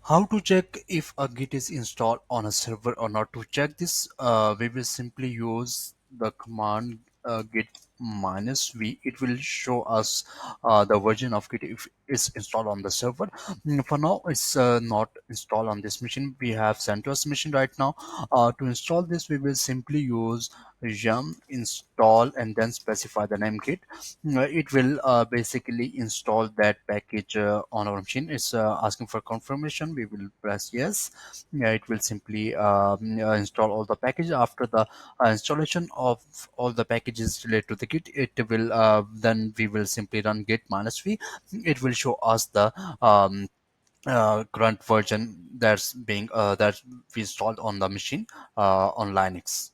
How to check if a Git is installed on a server or not? To check this, we will simply use the command git minus v. It will show us the version of Git if it's installed on the server. For now, it's not installed on this machine. We have Centos machine right now. To install this, we will simply use yum install and then specify the name Git. It will basically install that package on our machine. It's asking for confirmation. We will press yes. Yeah, it will simply install all the package. After the installation of all the packages related to the Git, it will then we will simply run git minus v. It will show us the current version that's being that's installed on the machine on Linux.